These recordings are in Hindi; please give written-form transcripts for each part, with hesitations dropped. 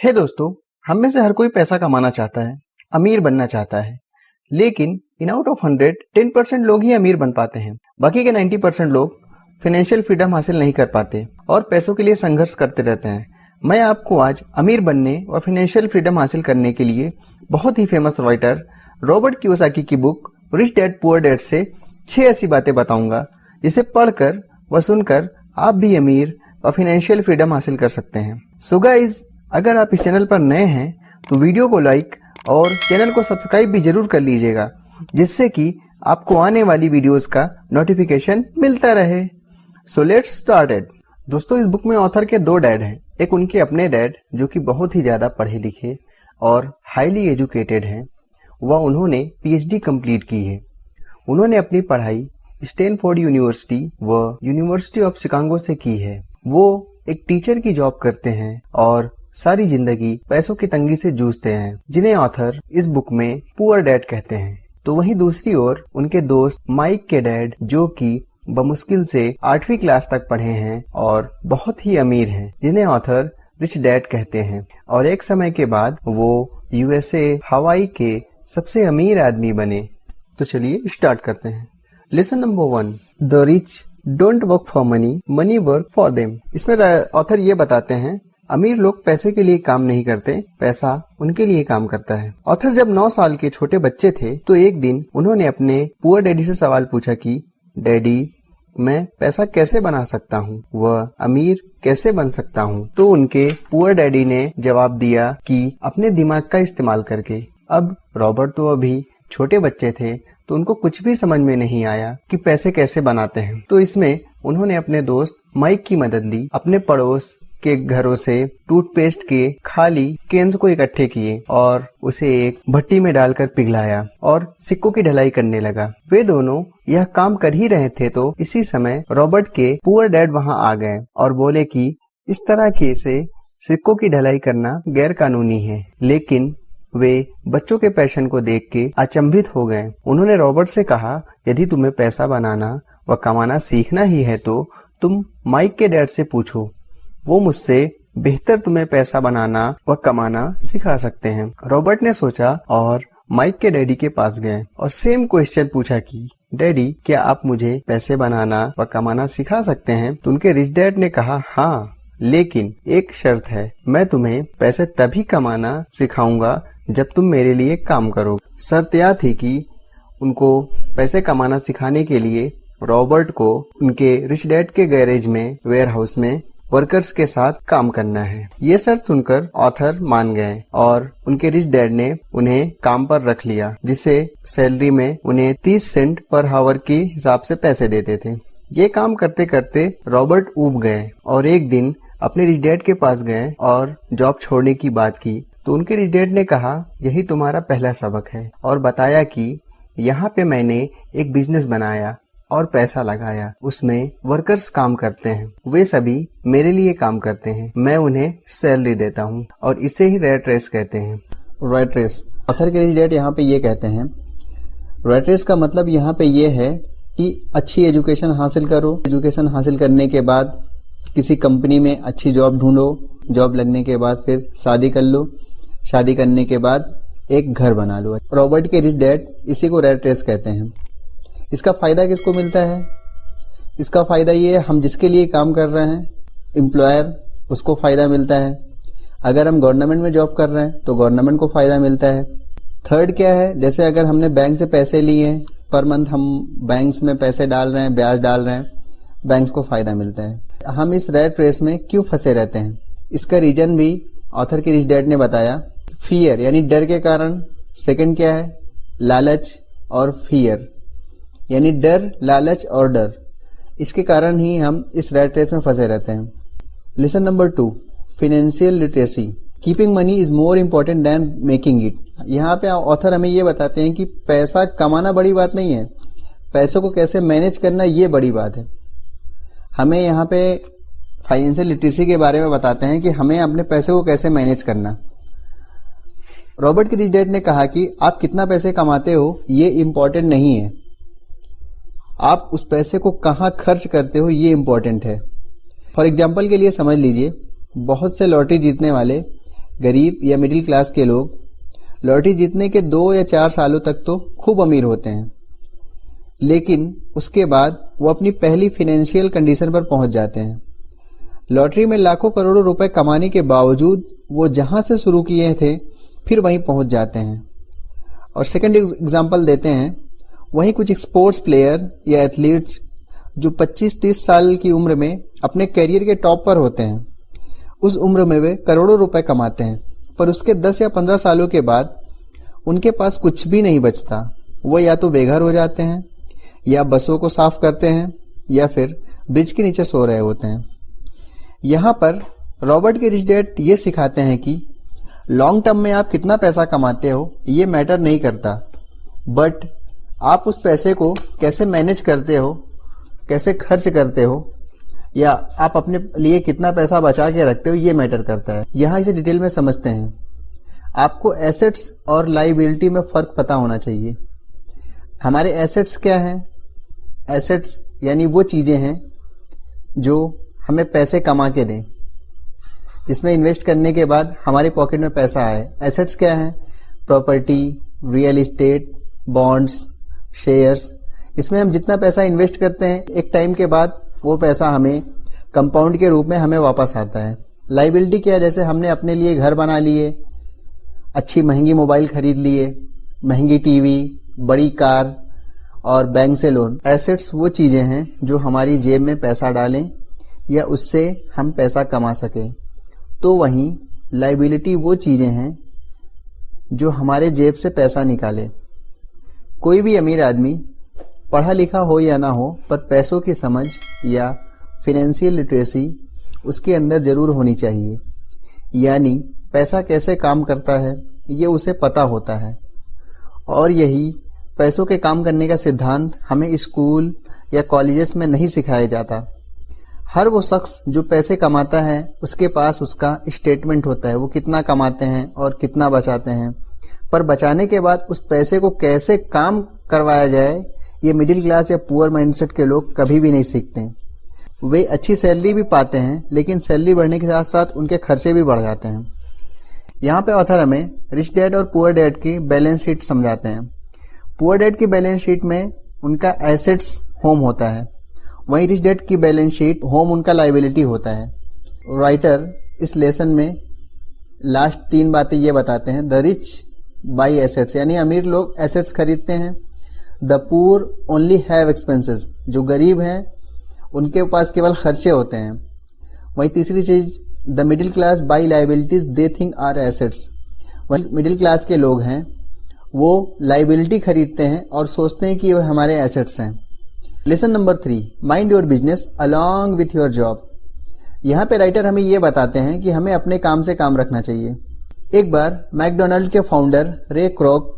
हे दोस्तों, हम में से हर कोई पैसा कमाना चाहता है, अमीर बनना चाहता है, लेकिन इन आउट ऑफ 100 10% लोग ही अमीर बन पाते हैं। बाकी के 90% लोग फाइनेंशियल फ्रीडम हासिल नहीं कर पाते और पैसों के लिए संघर्ष करते रहते हैं। मैं आपको आज अमीर बनने और फाइनेंशियल फ्रीडम हासिल करने के लिए बहुत ही फेमस राइटर रॉबर्ट कियोसाकी की book rich dad poor dad से 6 ऐसी बातें बताऊंगा जिसे पढ़कर व सुनकर आप भी अमीर और फाइनेंशियल फ्रीडम हासिल कर सकते हैं। सो गाइस, अगर आप इस चैनल पर नए हैं तो वीडियो को लाइक और चैनल को सब्सक्राइब भी जरूर कर लीजिएगा, जिससे कि आपको आने वाली वीडियोस का नोटिफिकेशन मिलता रहे। So let's start it. दोस्तों, इस बुक में ऑथर के 2 डैड हैं। एक उनके अपने डैड जो कि बहुत ही ज्यादा पढ़े लिखे और हाईली एजुकेटेड हैं। वह उन्होंने पीएचडी कंप्लीट की है। उन्होंने अपनी पढ़ाई स्टैनफोर्ड यूनिवर्सिटी व यूनिवर्सिटी ऑफ शिकागो से की है। वो एक टीचर की जॉब करते हैं और सारी जिंदगी पैसों की तंगी से जूझते हैं, जिन्हें ऑथर इस बुक में पुअर डैड कहते हैं। तो वहीं दूसरी ओर उनके दोस्त माइक के डैड, जो कि बमुश्किल से 8वीं क्लास तक पढ़े हैं और बहुत ही अमीर हैं, जिन्हें ऑथर रिच डैड कहते हैं। और एक समय के बाद वो यूएसए हवाई के सबसे अमीर आदमी बने। तो चलिए स्टार्ट करते हैं। Lesson number 1, the rich don't work for money, money work for them. इसमें ऑथर ये बताते हैं, अमीर लोग पैसे के लिए काम नहीं करते, पैसा उनके लिए काम करता है। ऑथर जब 9 साल के छोटे बच्चे थे तो एक दिन उन्होंने अपने पुअर डैडी से सवाल पूछा कि डैडी, मैं पैसा कैसे बना सकता हूँ, वह अमीर कैसे बन सकता हूँ। तो उनके पुअर डैडी ने जवाब दिया कि अपने दिमाग का इस्तेमाल करके। अब रॉबर्ट तो अभी छोटे बच्चे थे तो उनको कुछ भी समझ में नहीं आया कि पैसे कैसे बनाते हैं। तो इसमें उन्होंने अपने दोस्त माइक की मदद ली। अपने पड़ोस के घरों से टूथपेस्ट के खाली केन्स को इकट्ठे किए और उसे एक भट्टी में डालकर पिघलाया और सिक्कों की ढलाई करने लगा। वे दोनों यह काम कर ही रहे थे तो इसी समय रॉबर्ट के पुअर डैड वहां आ गए और बोले कि इस तरह के से सिक्कों की ढलाई करना गैर कानूनी है। लेकिन वे बच्चों के पैशन को देख के अचंभित हो गए। उन्होंने रॉबर्ट से कहा, यदि तुम्हें पैसा बनाना व कमाना सीखना ही है तो तुम माइक के डैड से पूछो, वो मुझसे बेहतर तुम्हें पैसा बनाना व कमाना सिखा सकते हैं। रॉबर्ट ने सोचा और माइक के डैडी के पास गए और सेम क्वेश्चन पूछा कि डैडी, क्या आप मुझे पैसे बनाना व कमाना सिखा सकते हैं। तो उनके रिच डैड ने कहा, हाँ, लेकिन एक शर्त है, मैं तुम्हें पैसे तभी कमाना सिखाऊंगा जब तुम मेरे लिए काम करो। शर्त यह थी कि उनको पैसे कमाना सिखाने के लिए रॉबर्ट को उनके रिच डैड के गैरेज में, वेयर हाउस में वर्कर्स के साथ काम करना है। ये शर्त सुनकर ऑथर मान गए और उनके रिच डैड ने उन्हें काम पर रख लिया, जिसे सैलरी में उन्हें 30 सेंट पर आवर के हिसाब से पैसे देते थे। ये काम करते करते रॉबर्ट ऊब गए और एक दिन अपने रिच डैड के पास गए और जॉब छोड़ने की बात की। तो उनके रिच डैड ने कहा, यही तुम्हारा पहला सबक है, और बताया कि यहाँ पे मैंने एक बिजनेस बनाया और पैसा लगाया। उसमें वर्कर्स काम करते हैं, वे सभी मेरे लिए काम करते हैं, मैं उन्हें सैलरी देता हूँ और इसे ही रैट रेस कहते हैं। रैट रेस, ऑथर के रिच डैड यहाँ पे ये कहते हैं, रैट रेस का मतलब यहाँ पे ये है कि अच्छी एजुकेशन हासिल करो। एजुकेशन हासिल करने के बाद किसी कंपनी में अच्छी जॉब ढूंढो। जॉब लगने के बाद फिर शादी कर लो। शादी करने के बाद एक घर बना लो। रॉबर्ट के रिच डैड इसी को रैट रेस कहते हैं। इसका फायदा किसको मिलता है? इसका फायदा ये है, हम जिसके लिए काम कर रहे हैं, एम्प्लॉयर, उसको फायदा मिलता है। अगर हम गवर्नमेंट में जॉब कर रहे हैं तो गवर्नमेंट को फायदा मिलता है। थर्ड क्या है, जैसे अगर हमने बैंक से पैसे लिए हैं, पर मंथ हम बैंक्स में पैसे डाल रहे हैं, ब्याज डाल रहे हैं, बैंक्स को फायदा मिलता है। हम इस रैट रेस में क्यों फंसे रहते हैं? इसका रीजन भी ऑथर के रिच डैड ने बताया, फियर यानी डर के कारण। सेकंड क्या है, लालच और फियर यानी डर, लालच और डर, इसके कारण ही हम इस रैट रेस में फंसे रहते हैं। Lesson number 2, financial literacy, keeping money is more important then making it. यहाँ पे ऑथर हमें ये बताते हैं कि पैसा कमाना बड़ी बात नहीं है, पैसों को कैसे मैनेज करना ये बड़ी बात है। हमें यहाँ पे फाइनेंशियल लिटरेसी के बारे में बताते हैं कि हमें अपने पैसे को कैसे मैनेज करना। रॉबर्ट के रिच डैड ने कहा कि आप कितना पैसे कमाते हो ये इम्पोर्टेंट नहीं है, आप उस पैसे को कहाँ खर्च करते हो ये इम्पोर्टेंट है। फॉर एग्जाम्पल के लिए समझ लीजिए, बहुत से लॉटरी जीतने वाले गरीब या मिडिल क्लास के लोग लॉटरी जीतने के 2 या 4 सालों तक तो खूब अमीर होते हैं, लेकिन उसके बाद वो अपनी पहली फाइनेंशियल कंडीशन पर पहुंच जाते हैं। लॉटरी में लाखों करोड़ों रुपए कमाने के बावजूद वो जहां से शुरू किए थे फिर वहीं पहुंच जाते हैं। और सेकंड एग्जांपल देते हैं, वहीं कुछ स्पोर्ट्स प्लेयर या एथलीट्स जो 25-30 साल की उम्र में अपने करियर के टॉप पर होते हैं, उस उम्र में वे करोड़ों रुपए कमाते हैं, पर उसके 10 या 15 सालों के बाद उनके पास कुछ भी नहीं बचता। वो या तो बेघर हो जाते हैं, या बसों को साफ करते हैं, या फिर ब्रिज के नीचे सो रहे होते हैं। यहाँ पर रॉबर्ट के रिच डैड ये सिखाते हैं कि लॉन्ग टर्म में आप कितना पैसा कमाते हो ये मैटर नहीं करता, बट आप उस पैसे को कैसे मैनेज करते हो, कैसे खर्च करते हो, या आप अपने लिए कितना पैसा बचा के रखते हो ये मैटर करता है। यहाँ इसे डिटेल में समझते हैं। आपको एसेट्स और लायबिलिटी में फर्क पता होना चाहिए। हमारे एसेट्स क्या हैं? एसेट्स यानी वो चीजें हैं जो हमें पैसे कमा के दें, जिसमें इन्वेस्ट करने के बाद हमारे पॉकेट में पैसा आए। एसेट्स क्या हैं? Property, real estate, bonds, shares. इसमें हम जितना पैसा इन्वेस्ट करते हैं एक टाइम के बाद वो पैसा हमें कंपाउंड के रूप में हमें वापस आता है। लायबिलिटी क्या है? जैसे हमने अपने लिए घर बना लिए, अच्छी महंगी मोबाइल खरीद लिए, महंगी टीवी, बड़ी कार और बैंक से लोन। एसेट्स वो चीजें हैं जो हमारी जेब में पैसा डालें या उससे हम पैसा कमा सकें। तो वहीं लायबिलिटी वो चीजें हैं जो हमारे जेब से पैसा निकाले। कोई भी अमीर आदमी पढ़ा लिखा हो या ना हो, पर पैसों की समझ या फाइनेंशियल लिटरेसी उसके अंदर जरूर होनी चाहिए। यानी पैसा कैसे काम करता है ये उसे पता होता है। और यही पैसों के काम करने का सिद्धांत हमें स्कूल या कॉलेजेस में नहीं सिखाया जाता। हर वो शख्स जो पैसे कमाता है उसके पास उसका स्टेटमेंट होता है, वो कितना कमाते हैं और कितना बचाते हैं। पर बचाने के बाद उस पैसे को कैसे काम करवाया जाए ये मिडिल क्लास या पुअर माइंडसेट के लोग कभी भी नहीं सीखते। वे अच्छी सैलरी भी पाते हैं, लेकिन सैलरी बढ़ने के साथ साथ उनके खर्चे भी बढ़ जाते हैं। यहाँ पे ऑथर हमें रिच डैड और पुअर डैड की बैलेंस शीट समझाते हैं। पुअर डैड की बैलेंस शीट में उनका एसेट्स होम होता है, वहीं रिच डैड की बैलेंस शीट होम उनका लायबिलिटी होता है। राइटर इस लेसन में लास्ट 3 बातें ये बताते हैं। द रिच बाई एसेट्स, यानी अमीर लोग एसेट्स खरीदते हैं। The poor only have expenses, जो गरीब हैं उनके पास केवल खर्चे होते हैं। वहीं तीसरी चीज, the middle class buy liabilities they think are assets, वही मिडिल क्लास के लोग हैं वो लायबिलिटी खरीदते हैं और सोचते हैं कि वो हमारे एसेट्स हैं। Lesson number 3, mind your business along with your job. यहाँ पे राइटर हमें ये बताते हैं कि हमें अपने काम से काम रखना चाहिए। एक बार मैकडोनाल्ड के फाउंडर रे क्रॉक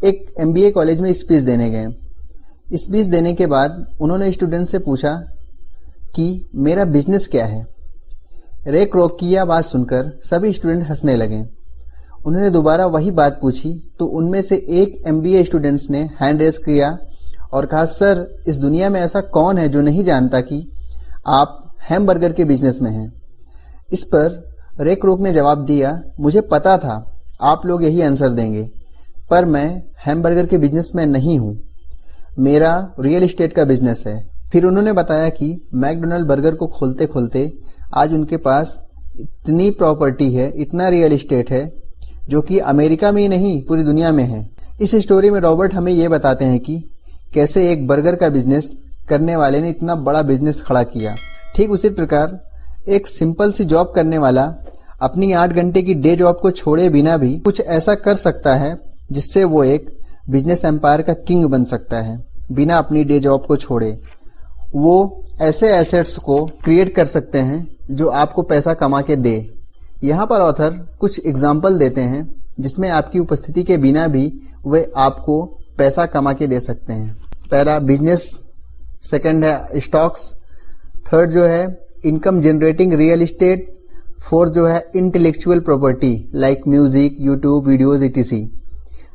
एक MBA कॉलेज में स्पीच देने गए। स्पीच देने के बाद उन्होंने स्टूडेंट से पूछा कि मेरा बिजनेस क्या है। रे क्रॉक की यह बात सुनकर सभी स्टूडेंट हंसने लगे। उन्होंने दोबारा वही बात पूछी तो उनमें से एक MBA स्टूडेंट्स ने हैंड रेज किया और कहा, सर इस दुनिया में ऐसा कौन है जो नहीं जानता कि आप हैमबर्गर के बिजनेस में हैं। इस पर रे क्रॉक ने जवाब दिया, मुझे पता था आप लोग यही आंसर देंगे, पर मैं हैमबर्गर के बिजनेस में नहीं हूं, मेरा रियल एस्टेट का बिजनेस है। फिर उन्होंने बताया कि मैकडोनाल्ड बर्गर को खोलते खोलते आज उनके पास इतनी प्रॉपर्टी है, इतना रियल एस्टेट है जो कि अमेरिका में ही नहीं पूरी दुनिया में है। इस स्टोरी में रॉबर्ट हमें यह बताते हैं कि कैसे एक बर्गर का बिजनेस करने वाले ने इतना बड़ा बिजनेस खड़ा किया। ठीक उसी प्रकार एक सिंपल सी जॉब करने वाला अपनी 8 घंटे की डे जॉब को छोड़े बिना भी कुछ ऐसा कर सकता है जिससे वो एक बिजनेस एम्पायर का किंग बन सकता है बिना अपनी डे जॉब को छोड़े। वो ऐसे एसेट्स को क्रिएट कर सकते हैं जो आपको पैसा कमा के दे। यहाँ पर ऑथर कुछ एग्जाम्पल देते हैं जिसमें आपकी उपस्थिति के बिना भी वे आपको पैसा कमा के दे सकते हैं। पहला बिजनेस, सेकंड है स्टॉक्स, थर्ड जो है income generating real estate, fourth जो है intellectual property like music, YouTube videos etc।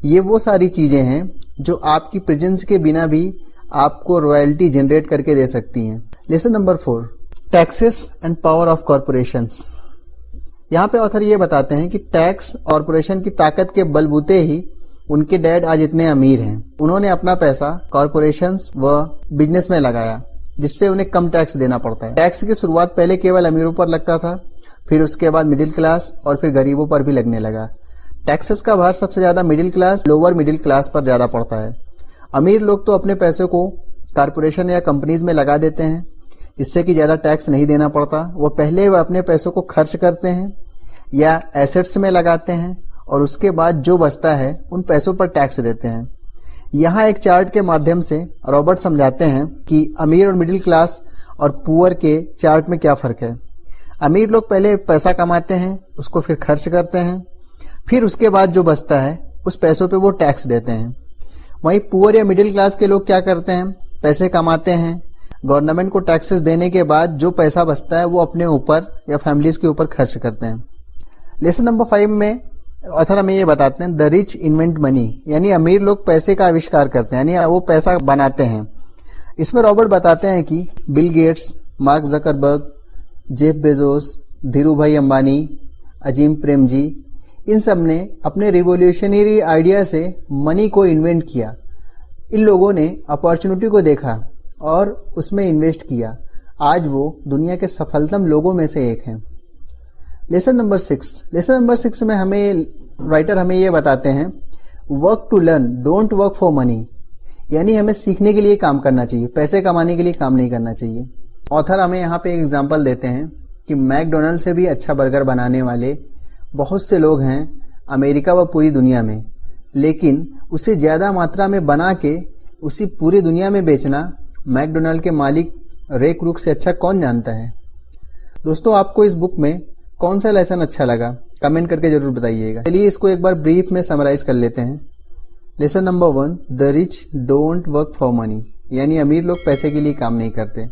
ये वो सारी चीजें हैं जो आपकी प्रेजेंस के बिना भी आपको रॉयल्टी जनरेट करके दे सकती हैं। Lesson number 4, taxes and power of corporations. यहाँ पे ऑथर ये बताते हैं कि टैक्स कॉरपोरेशन की ताकत के बलबूते ही उनके डैड आज इतने अमीर हैं। उन्होंने अपना पैसा कॉरपोरेशंस व बिजनेस में लगाया, जिससे उन्हें कम टैक्स देना पड़ता है। टैक्स की शुरुआत पहले केवल अमीरों पर लगता था, फिर उसके बाद मिडिल क्लास और फिर गरीबों पर भी लगने लगा। टैक्सेस का भार सबसे ज्यादा middle class, lower middle class पर ज्यादा पड़ता है। अमीर लोग तो अपने पैसे को कॉरपोरेशन या कंपनीज में लगा देते हैं, जिससे कि ज्यादा टैक्स नहीं देना पड़ता। वो पहले अपने पैसों को खर्च करते हैं या एसेट्स में लगाते हैं और उसके बाद जो बचता है उन पैसों पर टैक्स देते हैं। यहाँ एक चार्ट के माध्यम से रॉबर्ट समझाते हैं कि अमीर और मिडिल क्लास और पुअर के चार्ट में क्या फर्क है। अमीर लोग पहले पैसा कमाते हैं, उसको फिर खर्च करते हैं, फिर उसके बाद जो बचता है उस पैसों पे वो टैक्स देते हैं। वहीं पुअर या मिडिल क्लास के लोग क्या करते हैं, पैसे कमाते हैं, गवर्नमेंट को टैक्सेस देने के बाद जो पैसा बचता है वो अपने ऊपर या फैमिलीज के ऊपर खर्च करते हैं। लेसन नंबर 5 में ऑथर हमें ये बताते हैं द रिच इन्वेंट मनी, यानी अमीर लोग पैसे का आविष्कार करते हैं, यानी वो पैसा बनाते हैं। इसमें रॉबर्ट बताते हैं कि Bill Gates, mark Zuckerberg, Jeff Bezos, Dhiru भाई अंबानी, अजीम प्रेमजी, इन सब ने अपने रिवोल्यूशनरी आइडिया से मनी को इन्वेंट किया। इन लोगों ने अपॉर्चुनिटी को देखा और उसमें इन्वेस्ट किया। आज वो दुनिया के सफलतम लोगों में से एक हैं। लेसन नंबर 6 में राइटर हमें ये बताते हैं work to learn, don't work for money, यानी हमें सीखने के लिए काम करना चाहिए, पैसे कमाने के लिए काम नहीं करना चाहिए। ऑथर हमें यहाँ पे एक एग्जाम्पल देते हैं कि मैकडोनल्ड से भी अच्छा बर्गर बनाने वाले बहुत से लोग हैं अमेरिका व पूरी दुनिया में, लेकिन उसे ज्यादा मात्रा में बना के उसी पूरी दुनिया में बेचना मैकडोनल्ड के मालिक रे क्रूक से अच्छा कौन जानता है। दोस्तों, आपको इस बुक में कौन सा लेसन अच्छा लगा कमेंट करके जरूर बताइएगा। चलिए इसको एक बार ब्रीफ में समराइज कर लेते हैं। Lesson number 1, the rich don't work for money, यानी अमीर लोग पैसे के लिए काम नहीं करते।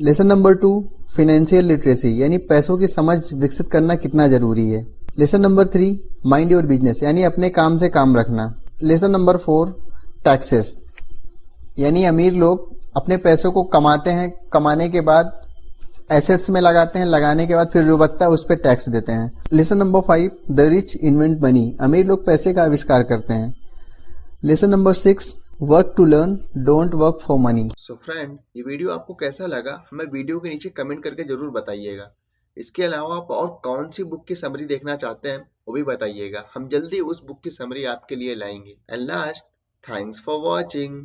लेसन नंबर 2, फाइनेंशियल लिटरेसी, यानी पैसों की समझ विकसित करना कितना जरूरी है। Lesson number 3, mind your business, यानी अपने काम से काम रखना। लेसन नंबर 4, टैक्सेस, यानी अमीर लोग अपने पैसों को कमाते हैं, कमाने के बाद एसेट्स में लगाते हैं, लगाने के बाद फिर जो बचता है उस पर टैक्स देते हैं। Lesson number 5, the rich invent money, अमीर लोग पैसे का आविष्कार करते हैं। Lesson number 6, work to learn, don't work for money. So friend, ये वीडियो आपको कैसा लगा हमें वीडियो के नीचे कमेंट करके जरूर बताइएगा। इसके अलावा आप और कौन सी बुक की समरी देखना चाहते हैं वो भी बताइएगा। हम जल्दी उस बुक की समरी आपके लिए लाएंगे। And last, thanks for watching.